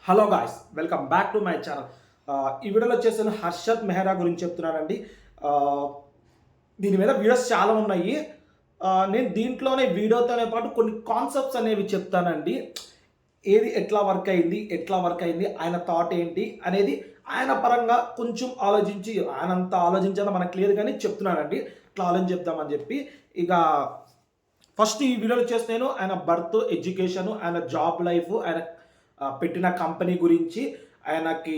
Hello guys, welcome back to my channel. ఈ వీడియోలో వచ్చేసి నేను హర్షద్ మెహ్రా గురించి చెప్తున్నానండి. ఆహ్, దీని మీద వీడియోస్ చాలా ఉన్నాయి. నేను దీంట్లోనే వీడియోతోనే పాటు కొన్ని కాన్సెప్ట్స్ అనేవి చెప్తానండి. ఏది ఎట్లా వర్క్ అయింది, ఆయన థాట్ ఏంటి అనేది ఆయన పరంగా కొంచెం ఆలోచించి, ఆయనంత ఆలోచించేంత మనకు లేదు కానీ చెప్తున్నానండి. ఇట్లా ఆలోచించి చెప్దామని చెప్పి. ఇక ఫస్ట్ ఈ వీడియోలో వచ్చేసి నేను ఆయన బర్త్, ఎడ్యుకేషను, ఆయన జాబ్ లైఫ్, ఆయన పెట్టిన కంపెనీ గురించి, ఆయనకి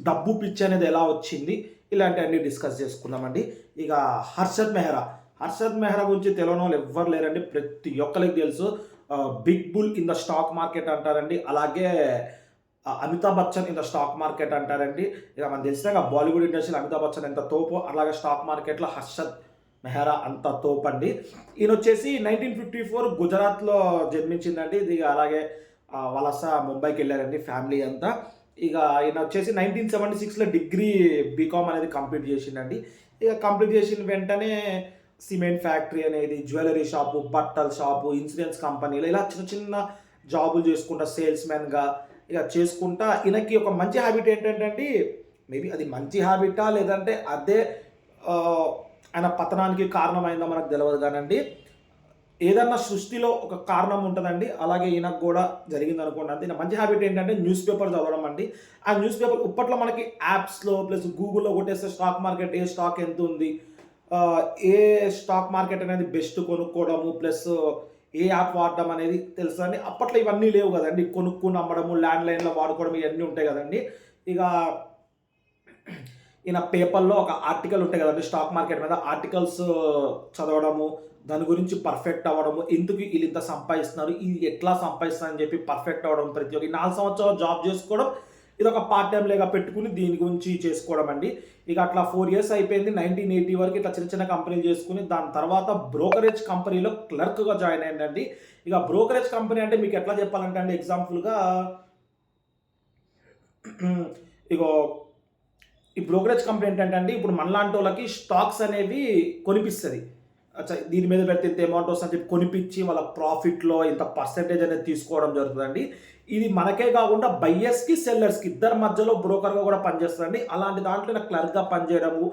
డబ్బు పిచ్చి అనేది ఎలా వచ్చింది, ఇలాంటివన్నీ డిస్కస్ చేసుకుందామండి. ఇక హర్షద్ మెహ్రా గురించి తెలియని వాళ్ళు ఎవ్వరు లేరండి. ప్రతి ఒక్కరికి తెలుసు. Big bull in the stock market అంటారండి. అలాగే Amitabh Bachchan in the stock market అంటారండి. ఇక మనకు తెలిసిన బాలీవుడ్ ఇండస్ట్రీలో అమితాబ్ బచ్చన్ ఎంత తోపో, అలాగే స్టాక్ మార్కెట్లో హర్షద్ మెహ్రా అంత తోపండి. ఈయన వచ్చేసి 1954 గుజరాత్లో జన్మించిందండి. ఇది అలాగే వలస ముంబైకి వెళ్ళారండి ఫ్యామిలీ అంతా. ఇక ఆయన వచ్చేసి 1976లో డిగ్రీ బీకామ్ అనేది కంప్లీట్ చేసిండండి. ఇక కంప్లీట్ చేసిన వెంటనే సిమెంట్ ఫ్యాక్టరీ అనేది, జ్యువెలరీ షాపు, బట్టల షాపు, ఇన్సూరెన్స్ కంపెనీలు, ఇలా చిన్న చిన్న జాబులు చేసుకుంటా సేల్స్మెన్గా ఇక చేసుకుంటా. ఈయనకి ఒక మంచి హ్యాబిట్ ఏంటంటే అండి, మేబీ అది మంచి హ్యాబిటా లేదంటే అదే ఆయన పతనానికి కారణమైందో మనకు తెలియదు కానండి. ఏదన్నా సృష్టిలో ఒక కారణం ఉంటుందండి. అలాగే ఈయనకు కూడా జరిగింది అనుకోండి. అంతే. మంచి హ్యాబిట్ ఏంటంటే న్యూస్ పేపర్ చదవడం అండి. ఆ న్యూస్ పేపర్ ఇప్పట్లో మనకి యాప్స్లో ప్లస్ గూగుల్లో కొట్టేస్తే స్టాక్ మార్కెట్, ఏ స్టాక్ ఎంత ఉంది, ఏ స్టాక్ మార్కెట్ అనేది బెస్ట్ కొనుక్కోవడము, ప్లస్ ఏ యాప్ వాడడం అనేది తెలుసు అండి. అప్పట్లో ఇవన్నీ లేవు కదండి. కొనుక్కుని అమ్మడము, ల్యాండ్లైన్లో వాడుకోవడం, ఇవన్నీ ఉంటాయి కదండి. ఇక ఈయన పేపర్లో ఒక ఆర్టికల్ ఉంటాయి కదండి స్టాక్ మార్కెట్ మీద, ఆర్టికల్స్ చదవడము, దాని గురించి పర్ఫెక్ట్ అవ్వడము, ఎందుకు వీళ్ళు ఇంత సంపాదిస్తున్నారు, ఇది ఎట్లా సంపాదిస్తున్నారు అని చెప్పి పర్ఫెక్ట్ అవ్వడం. ప్రతి ఒక్క 4 సంవత్సరాలు జాబ్ చేసుకోవడం, ఇది ఒక పార్ట్ టైం లేగా పెట్టుకుని దీని గురించి చేసుకోవడం అండి. ఇక అట్లా 4 ఇయర్స్ అయిపోయింది. 1980 వరకు ఇట్లా చిన్న చిన్న కంపెనీలు చేసుకుని దాని తర్వాత బ్రోకరేజ్ కంపెనీలో క్లర్క్గా జాయిన్ అయిందండి. ఇక బ్రోకరేజ్ కంపెనీ అంటే మీకు ఎట్లా చెప్పాలంటే అండి, ఎగ్జాంపుల్గా ఇగో ఈ బ్రోకరేజ్ కంపెనీ ఏంటంటే అండి, ఇప్పుడు మనలాంటి వాళ్ళకి స్టాక్స్ అనేవి కొనిపిస్తుంది. దీని మీద పెడితే ఇంత అమౌంట్ వస్తుందని చెప్పి కొనిపించి వాళ్ళ ప్రాఫిట్లో ఇంత పర్సెంటేజ్ అనేది తీసుకోవడం జరుగుతుందండి. ఇది మనకే కాకుండా బయ్యర్స్కి, సెల్లర్స్కి ఇద్దరి మధ్యలో బ్రోకర్గా కూడా పనిచేస్తుందండి. అలాంటి దాంట్లో ఈయన క్లర్క్గా పనిచేయడము,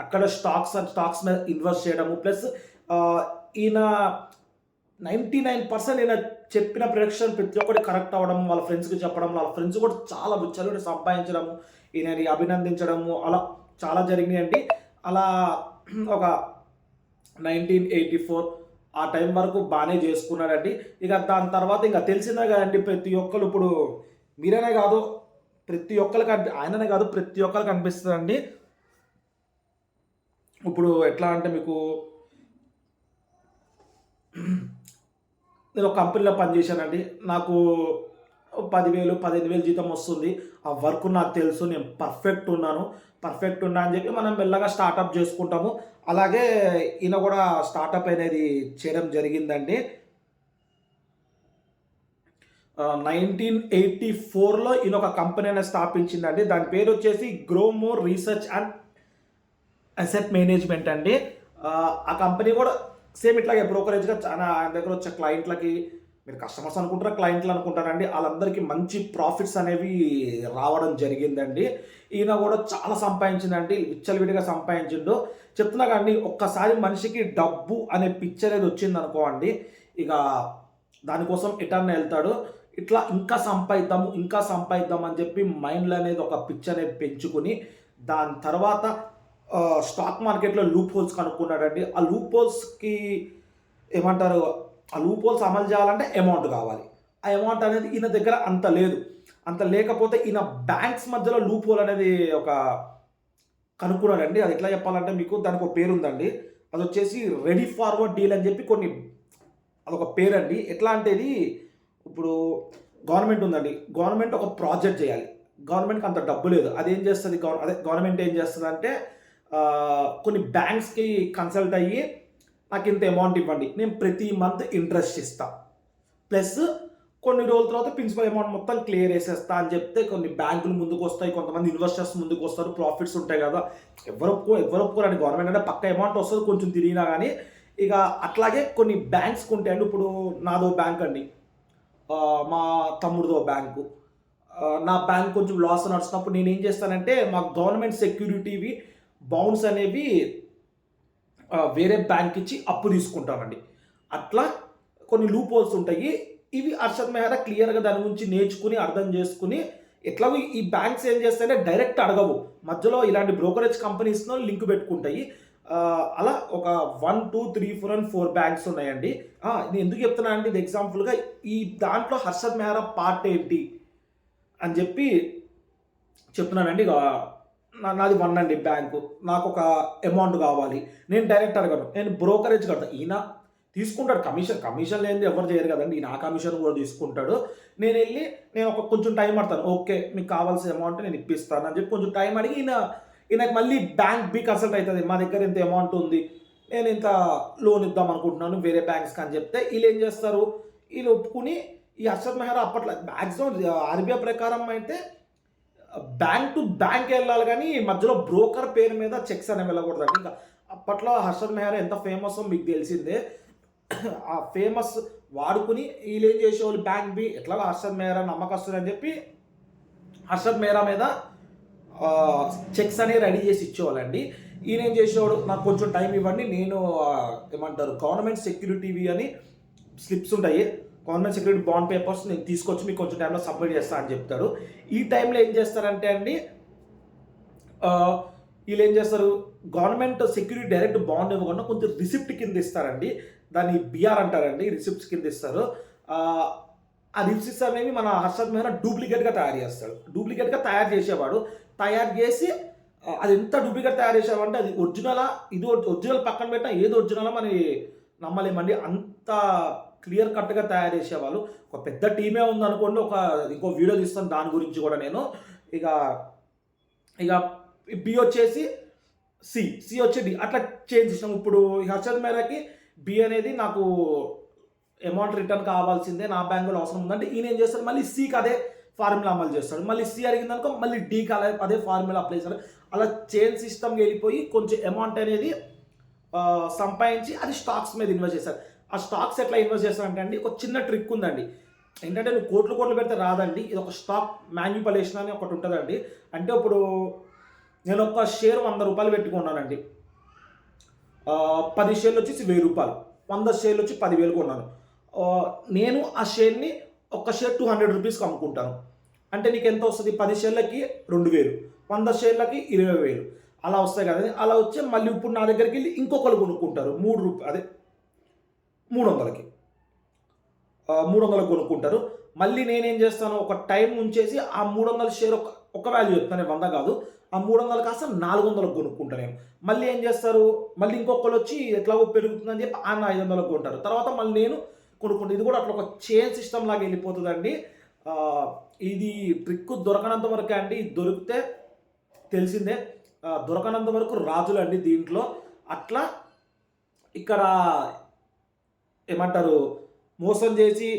అక్కడ స్టాక్స్ మీద ఇన్వెస్ట్ చేయడము, ప్లస్ ఈయన 99% ఈయన చెప్పిన ప్రొడక్షన్ ప్రతి ఒక్కటి కరెక్ట్ అవ్వడం, వాళ్ళ ఫ్రెండ్స్కి చెప్పడం, వాళ్ళ ఫ్రెండ్స్ కూడా చాలా విచ్చలవిడి సంపాదించడము, ఈయనని అభినందించడము, అలా చాలా జరిగినాయండి. అలా ఒక 1984 ఆ టైం వరకు బాగానే చేసుకున్నాడండి. ఇక దాని తర్వాత ఇంకా తెలిసిందే కదండి, ప్రతి ఒక్కరు ఇప్పుడు మీరనే కాదు, ప్రతి ఒక్కరికి ఆయననే కాదు ప్రతి ఒక్కరికి అనిపిస్తుందండి. ఇప్పుడు ఎట్లా అంటే మీకు, నేను ఒక కంపెనీలో పనిచేశానండి. నాకు 10,000, 15,000 జీతం వస్తుంది. ఆ వర్క్ నాకు తెలుసు, నేను పర్ఫెక్ట్ ఉన్నా అని చెప్పి మనం మెల్లగా స్టార్టప్ చేసుకుంటాము. అలాగే ఈయన కూడా స్టార్టప్ అనేది చేయడం జరిగిందండి. 1984లో ఈయన ఒక కంపెనీ అనేది స్థాపించిందండి. దాని పేరు వచ్చేసి Gromor research and asset management అండి. ఆ కంపెనీ కూడా సేమ్ ఇట్లాగే బ్రోకరేజ్గా చాలా ఆయన దగ్గర వచ్చే క్లయింట్లకి, మీరు కస్టమర్స్ అనుకుంటారా క్లయింట్లు అనుకుంటారండి, వాళ్ళందరికీ మంచి ప్రాఫిట్స్ అనేవి రావడం జరిగిందండి. ఈయన కూడా చాలా సంపాదించిందండి, విచ్చలవిడిగా సంపాదించిండు. చెప్తున్నా కానీ ఒక్కసారి మనిషికి డబ్బు అనే పిచ్ అనేది వచ్చింది అనుకోండి, ఇక దానికోసం ఎటన్నా వెళ్తాడు. ఇట్లా ఇంకా సంపాదిద్దాం అని చెప్పి మైండ్లో అనేది ఒక పిచ్ అనేది పెంచుకుని, దాని తర్వాత స్టాక్ మార్కెట్లో లూప్ హోల్స్ కనుక్కున్నాడండి. ఆ లూప్ హోల్స్కి ఏమంటారు, ఆ లూప్ హోల్స్ అమలు చేయాలంటే అమౌంట్ కావాలి. ఆ అమౌంట్ అనేది ఈయన దగ్గర అంత లేకపోతే ఈయన బ్యాంక్స్ మధ్యలో లూప్ హోల్ అనేది ఒక కనుక్కున్నాడండి. అది ఎట్లా చెప్పాలంటే మీకు, దానికి ఒక పేరు ఉందండి. అది వచ్చేసి రెడీ ఫార్వర్డ్ డీల్ అని చెప్పి అదొక పేరండి. ఎట్లా అంటే ఇది, ఇప్పుడు గవర్నమెంట్ ఉందండి, గవర్నమెంట్ ఒక ప్రాజెక్ట్ చేయాలి, గవర్నమెంట్కి అంత డబ్బు లేదు. అదేం చేస్తుంది, గవర్నమెంట్ ఏం చేస్తుంది అంటే, కొన్ని బ్యాంక్స్కి కన్సల్ట్ అయ్యి నాకు ఇంత అమౌంట్ ఇవ్వండి, నేను ప్రతి మంత్ ఇంట్రెస్ట్ ఇస్తా, ప్లస్ కొన్ని రోజుల తర్వాత ప్రిన్సిపల్ అమౌంట్ మొత్తం క్లియర్ చేసేస్తా అని చెప్తే కొన్ని బ్యాంకులు ముందుకు వస్తాయి, కొంతమంది ఇన్వెస్టర్స్ ముందుకు వస్తారు, ప్రాఫిట్స్ ఉంటాయి కదా. ఎవరు ఒప్పుకోరండి, గవర్నమెంట్ అంటే పక్క అమౌంట్ వస్తుంది కొంచెం తిరిగినా కానీ. ఇక అట్లాగే కొన్ని బ్యాంక్స్కి ఉంటాయండి. ఇప్పుడు నాదో బ్యాంక్ అండి, మా తమ్ముడిదో బ్యాంకు, నా బ్యాంక్ కొంచెం లాస్ నడుస్తున్నప్పుడు నేనేం చేస్తానంటే మా గవర్నమెంట్ సెక్యూరిటీవి బాండ్స్ అనేవి వేరే బ్యాంక్ ఇచ్చి అప్పు తీసుకుంటామండి. అట్లా కొన్ని లూప్ హోల్స్ ఉంటాయి. ఇవి హర్షద్ మెహ్రా క్లియర్‌గా దాని గురించి నేర్చుకుని, అర్థం చేసుకుని ఎట్లాగో ఈ బ్యాంక్స్ ఏం చేస్తాయంటే డైరెక్ట్ అడగవు. మధ్యలో ఇలాంటి బ్రోకరేజ్ కంపెనీస్‌తో లింక్ పెట్టుకుంటాయి. అలా ఒక 1, 2, 3, 4 అండ్ 4 బ్యాంక్స్ ఉన్నాయండి. నేను ఎందుకు చెప్తున్నానంటే ఇది ఎగ్జాంపుల్‌గా ఈ దాంట్లో హర్షద్ మెహ్రా పార్ట్ ఏంటి అని చెప్పి చెప్తున్నానండి. నాది 1 అండి బ్యాంకు. నాకొక అమౌంట్ కావాలి. నేను డైరెక్ట్ అడగను. నేను బ్రోకరేజ్ కడతా. ఈయన తీసుకుంటాడు కమిషన్ లేనిది ఎవరు చేయరు కదండీ. ఈయన ఆ కమిషన్ కూడా తీసుకుంటాడు. నేను కొంచెం టైం పడతాను. ఓకే, మీకు కావాల్సిన అమౌంట్ నేను ఇప్పిస్తాను అని చెప్పి కొంచెం టైం అడిగి ఈయనకి మళ్ళీ బ్యాంక్ కన్సల్ట్ అవుతుంది. మా దగ్గర ఇంత అమౌంట్ ఉంది, నేను ఇంత లోన్ ఇద్దాం అనుకుంటున్నాను వేరే బ్యాంక్స్కి అని చెప్తే వీళ్ళు ఏం చేస్తారు, వీళ్ళు ఒప్పుకుని ఈ హర్షద్ మెహ్రా అప్పట్లో మ్యాక్సిమం ఆర్బీఐ ప్రకారం అయితే బ్యాంక్ టు బ్యాంక్ వెళ్ళాలి కానీ మధ్యలో బ్రోకర్ పేరు మీద చెక్స్ అనేవి వెళ్ళకూడదండి. ఇంకా అప్పట్లో హర్షద్ మెహ్రా ఎంత ఫేమస్ మీకు తెలిసిందే. ఆ ఫేమస్ వాడుకుని వీళ్ళు ఏం చేసేవాళ్ళు, బ్యాంక్ ఎట్లాగో హర్షద్ మెహ్రా నమ్మకస్తుడు అని చెప్పి హర్షద్ మెహ్రా మీద చెక్స్ అనేవి రెడీ చేసి ఇచ్చేవాళ్ళండి. ఈయన ఏం చేసేవాడు, నాకు కొంచెం టైం ఇవ్వండి, నేను ఏమంటారు గవర్నమెంట్ సెక్యూరిటీవి అని స్లిప్స్ ఉంటాయి, గవర్నమెంట్ సెక్యూరిటీ బాండ్ పేపర్స్ నేను తీసుకొచ్చి మీకు కొంచెం టైంలో సబ్మిట్ చేస్తాను అని చెప్తాడు. ఈ టైంలో ఏం చేస్తారంటే అండి వీళ్ళు ఏం చేస్తారు, గవర్నమెంట్ సెక్యూరిటీ డైరెక్ట్ బాండ్ ఇవ్వకుండా కొంచెం రిసిప్ట్ కింద ఇస్తారండి. దాన్ని బిఆర్ అంటారండి, రిసిప్ట్స్ కింద ఇస్తారు. ఆ రిసిప్ట్స్ అనేవి మన హర్షద్ మెహ్రా డూప్లికేట్గా తయారు చేస్తాడు. డూప్లికేట్గా తయారు చేసేవాడు. తయారు చేసి అది ఎంత డూప్లికేట్ తయారు చేసేవాడంటే అది ఒరిజినలా, ఇది ఒరిజినల్ పక్కన పెట్టినా ఏది ఒరిజినలా మనం నమ్మలేమండి. అంత క్లియర్ కట్గా తయారు చేసేవాళ్ళు. ఒక పెద్ద టీమే ఉందనుకోండి, ఇంకో వీడియో తీస్తాను దాని గురించి కూడా నేను. ఇక బి వచ్చేసి సి వచ్చి డి, అట్లా చేంజ్ చేసినాం. ఇప్పుడు హర్షద్ మెహ్రాకి బి అనేది నాకు అమౌంట్ రిటర్న్ కావాల్సిందే, నా బ్యాంకులో అవసరం ఉందంటే ఈయన ఏం చేస్తాడు, మళ్ళీ సికి అదే ఫార్ములా అమలు చేస్తాడు. మళ్ళీ సి అడిగిందనుకో మళ్ళీ డీకి అదే ఫార్ములా అప్లై చేస్తాడు. అలా చైన్ సిస్టమ్కి వెళ్ళిపోయి కొంచెం అమౌంట్ అనేది సంపాదించి అది స్టాక్స్ మీద ఇన్వెస్ట్ చేస్తారు. ఆ స్టాక్స్ ఎట్లా ఇన్వెస్ట్ చేస్తారంటే అండి ఒక చిన్న ట్రిక్ ఉందండి. ఏంటంటే నువ్వు కోట్లు పెడితే రాదండి. ఇది ఒక స్టాక్ మ్యానిపులేషన్ అని ఒకటి ఉంటుందండి. అంటే ఇప్పుడు నేను ఒక షేర్ 100 రూపాయలు పెట్టుకున్నానండి. 10 షేర్లు వచ్చేసి 1000 రూపాయలు, 100 షేర్లు వచ్చి 10,000 కొన్నాను. నేను ఆ షేర్ని ఒక షేర్ 200 రూపీస్కి అమ్ముకుంటాను. అంటే నీకు ఎంత వస్తుంది, 10 షేర్లకి 2000, 100 షేర్లకి 20,000 అలా వస్తాయి కదండి. అలా వచ్చి మళ్ళీ ఇప్పుడు నా దగ్గరికి వెళ్ళి ఇంకొకరు కొనుక్కుంటారు 300కి 300 కొనుక్కుంటారు. మళ్ళీ నేనేం చేస్తాను, ఒక టైం ఉంచేసి ఆ 300 షేర్ ఒక వాల్యూ చెప్తాను, 100 కాదు, ఆ 300 కాస్త 400 కొనుక్కుంటాను నేను. మళ్ళీ ఏం చేస్తారు, మళ్ళీ ఇంకొకరు వచ్చి ఎట్లాగో పెరుగుతుందని చెప్పి ఆ 500 కొంటారు. తర్వాత మళ్ళీ నేను కొనుక్కుంటాను. ఇది కూడా అట్లా ఒక చైన్ సిస్టమ్ లాగా వెళ్ళిపోతుందండి. ఇది ట్రిక్ దొరకనంత వరకే అండి. దొరికితే తెలిసిందే, దొరకనంత వరకు రాజులు అండి దీంట్లో. అట్లా ఇక్కడ ఏమంటారు, మోసం చేసి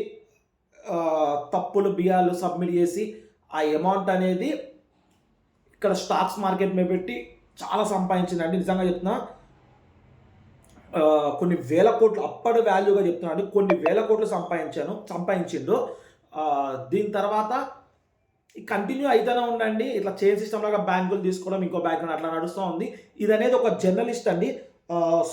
తప్పులు బియ్యాలు సబ్మిట్ చేసి ఆ అమౌంట్ అనేది ఇక్కడ స్టాక్స్ మార్కెట్ మీద పెట్టి చాలా సంపాదించిందండి. నిజంగా చెప్తున్నా, కొన్ని వేల కోట్లు అప్పటి వాల్యూగా చెప్తున్నా అండి, కొన్ని వేల కోట్లు సంపాదించిండు. దీని తర్వాత కంటిన్యూ అయితేనే ఉండండి. ఇట్లా చైన్ సిస్టమ్ లాగా బ్యాంకులు తీసుకోవడం, ఇంకో బ్యాంకు అట్లా నడుస్తూ ఉంది. ఇది అనేది ఒక జర్నలిస్ట్ అండి,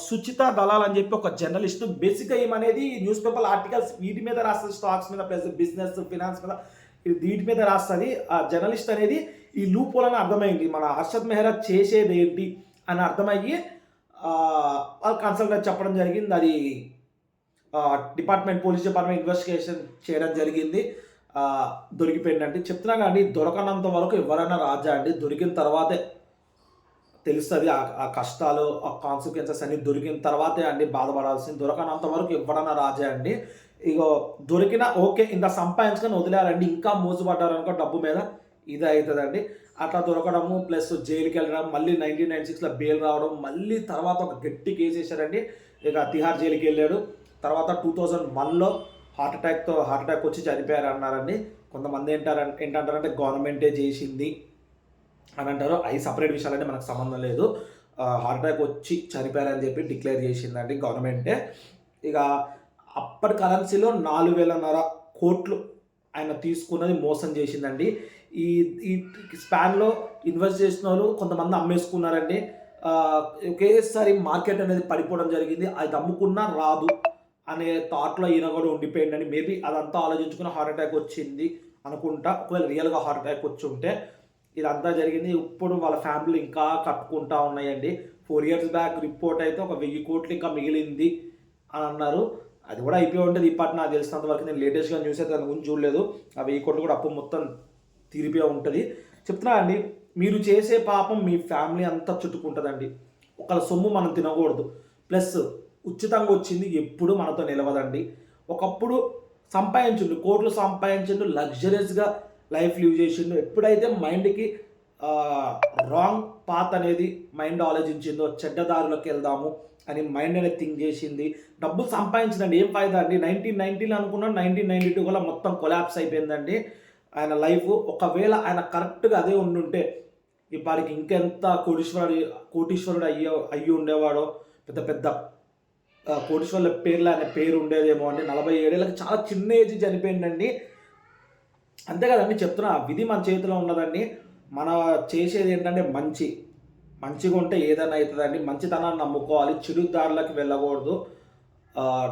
సుచిత దలాల్ అని చెప్పి ఒక జర్నలిస్ట్. బేసిక్గా ఏమనేది న్యూస్ పేపర్ ఆర్టికల్స్ వీటి మీద రాస్తుంది, స్టాక్స్ మీద ప్లస్ బిజినెస్ ఫినాన్స్ మీద వీటి మీద రాస్తుంది. ఆ జర్నలిస్ట్ అనేది ఈ లూప్ హోల్ అని అర్థమైంది, మన హర్షద్ మెహ్రా చేసేది ఏంటి అని అర్థమయ్యి వాళ్ళు కన్సల్టెంట్ చెప్పడం జరిగింది. అది పోలీస్ డిపార్ట్మెంట్ ఇన్వెస్టిగేషన్ చేయడం జరిగింది. దొరికిపోయిందండి. చెప్తున్నా కానీ దొరకనంత వరకు ఎవరైనా రాజా అండి. దొరికిన తర్వాతే తెలుస్తుంది ఆ కష్టాలు, ఆ కాన్సిక్వెన్సెస్ అన్ని దొరికిన తర్వాతే అండి బాధపడాల్సింది. దొరకనంత వరకు ఎవరైనా రాజా అండి. ఇగో దొరికిన ఓకే, ఇంకా సంపాదించుకొని వదిలేయాలండి. ఇంకా మోసపడ్డారనుకో డబ్బు మీద, ఇది అవుతుందండి. అట్లా దొరకడము ప్లస్ జైలుకి వెళ్ళడం, మళ్ళీ 1996లో బెయిల్ రావడం, మళ్ళీ తర్వాత ఒక గట్టి కేసు వేసారండి. ఇక తిహార్ జైలుకి వెళ్ళాడు. తర్వాత 2001లో హార్ట్ అటాక్ వచ్చి చనిపోయారు అన్నారండి. కొంతమంది ఏంటంటారంటే గవర్నమెంటే చేసింది అని అంటారు. అవి సపరేట్ విషయాలంటే మనకు సంబంధం లేదు. హార్ట్ అటాక్ వచ్చి చనిపోయారని చెప్పి డిక్లేర్ చేసిందండి గవర్నమెంటే. ఇక అప్పటి కరెన్సీలో 4,500 కోట్లు ఆయన తీసుకున్నది మోసం చేసిందండి. ఈ ఈ స్పాన్‌లో ఇన్వెస్ట్ చేసిన వాళ్ళు కొంతమంది అమ్మేసుకున్నారండి. ఒకేసారి మార్కెట్ అనేది పడిపోవడం జరిగింది. అది అమ్ముకున్నా రాదు అనే థాట్‌లో ఈయన కూడా ఉండిపోయిండండి. మేబీ అదంతా ఆలోచించుకుని హార్ట్ అటాక్ వచ్చింది అనుకుంటా. ఒకవేళ రియల్‌గా హార్ట్ అటాక్ వచ్చుంటే ఇదంతా జరిగింది. ఇప్పుడు వాళ్ళ ఫ్యామిలీ ఇంకా కట్టుకుంటా ఉన్నాయండి. 4 ఇయర్స్ బ్యాక్ రిపోర్ట్ అయితే ఒక 1000 కోట్లు ఇంకా మిగిలింది అని అన్నారు. అది కూడా అయిపోయి ఉంటది. ఇప్పటి నాకు తెలిసినంత వరకు నేను లేటెస్ట్‌గా న్యూస్ అయితే దాని గురించి చూడలేదు. ఆ 1000 కోట్లు కూడా అప్పు మొత్తం తీరిపోయి ఉంటది. చెప్తున్నా అండి, మీరు చేసే పాపం మీ ఫ్యామిలీ అంతా చుట్టుకుంటదండి. ఒకళ్ళ సొమ్ము మనం తినకూడదు. ప్లస్ ఉచితంగా వచ్చింది ఎప్పుడు మనతో నిలవదండి. ఒకప్పుడు సంపాదించిండు, కోట్లు సంపాదించిండు, లగ్జరియస్‌గా లైఫ్ లివ్ చేసిండు. ఎప్పుడైతే మైండ్‌కి రాంగ్ పాత్ అనేది మైండ్ ఆలోచించిందో, చెడ్డ దారిలోకి వెళ్దాము అని మైండ్ అనేది థింక్ చేసింది. డబ్బులు సంపాదించిందండి, ఏం ఫాయిదా అండి. 1990లో అనుకున్నాం, 1992 కల్లా మొత్తం కొలాప్స్ అయిపోయిందండి ఆయన లైఫ్. ఒకవేళ ఆయన కరెక్ట్‌గా అదే ఉండుంటే ఇప్పటికి ఇంకెంత కోటీశ్వరుడు అయ్యి ఉండేవాడో. పెద్ద పెద్ద కోటీశ్వరుల పేర్లు ఆయన పేరు ఉండేదేమో అండి. 47 ఏళ్ళకి చాలా చిన్న ఏజ్ చనిపోయిందండి. అంతే కదండి చెప్తున్నా, విధి మన చేతిలో ఉన్నదండి. మన చేసేది ఏంటంటే మంచిగా ఉంటే ఏదైనా అవుతుందండి. మంచితనాన్ని నమ్ముకోవాలి, చెడు దారులకు వెళ్ళకూడదు.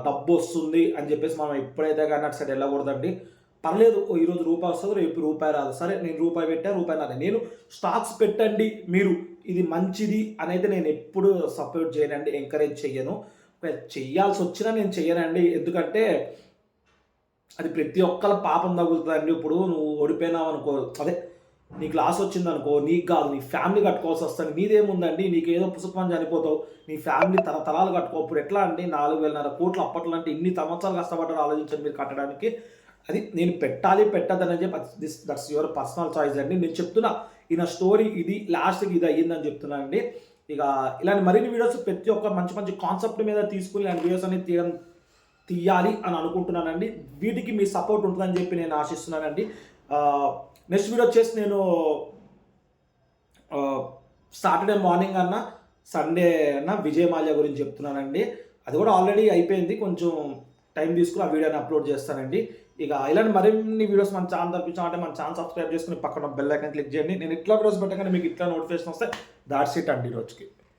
డబ్బు వస్తుంది అని చెప్పేసి మనం ఎప్పుడైతే కానీ అటు సైడ్ వెళ్ళకూడదండి. పర్లేదు, ఈరోజు రూపాయి వస్తుంది, రేపు రూపాయి రాదు, సరే నేను రూపాయి పెట్టా, రూపాయి రాదు. నేను స్టాక్స్ పెట్టండి మీరు, ఇది మంచిది అనేది నేను ఎప్పుడు సపోర్ట్ చేయనండి, ఎంకరేజ్ చెయ్యను. చెయ్యాల్సి వచ్చినా నేను చెయ్యనండి. ఎందుకంటే అది ప్రతి ఒక్కళ్ళ పాపం తగులుతుందండి. ఇప్పుడు నువ్వు ఓడిపోయినావు అనుకో, అదే నీకు లాస్ వచ్చిందనుకో, నీకు కాదు నీ ఫ్యామిలీ కట్టుకోవాల్సి వస్తుంది. నీదేముందండి, నీకేదో పుసుకుమని చనిపోతావు, నీ ఫ్యామిలీ తరతరాలు కట్టుకో. ఇప్పుడు ఎట్లా అండి, 4,500 కోట్లు అప్పట్లో అంటే ఇన్ని సంవత్సరాలు కష్టపడ్డారు ఆలోచించండి మీరు కట్టడానికి. అది నేను పెట్టాలి పెట్టద్దని చెప్పి దట్స్ యువర్ పర్సనల్ చాయిస్ అండి. నేను చెప్తున్నా ఈయన స్టోరీ ఇది, లాస్ట్కి ఇది అయ్యిందని చెప్తున్నా అండి. ఇక ఇలాంటి మరిన్ని వీడియోస్ ప్రతి ఒక్క మంచి మంచి కాన్సెప్ట్ మీద తీసుకుని ఇలాంటి వీడియోస్ అనేది తీయాలి అని అనుకుంటున్నానండి. వీటికి మీ సపోర్ట్ ఉంటుందని చెప్పి నేను ఆశిస్తున్నానండి. నెక్స్ట్ వీడియో వచ్చేసి నేను సాటర్డే మార్నింగ్ అన్న సండే అన్న విజయ్ మాల్యా గురించి చెప్తున్నానండి. అది కూడా ఆల్రెడీ అయిపోయింది, కొంచెం టైం తీసుకుని ఆ వీడియోని అప్లోడ్ చేస్తానండి. ఇక ఇలాంటి మరిన్ని వీడియోస్ మన ఛానల్ తప్పించాలంటే మన ఛానల్ సబ్స్క్రైబ్ చేసుకుని పక్కన బెల్ ఐకాన్ క్లిక్ చేయండి. నేను ఇట్లా వీడియోస్ పెట్టగానే మీకు ఇట్లా నోటిఫికేషన్ వస్తే దాట్స్ ఇట్ అండి ఈరోజుకి.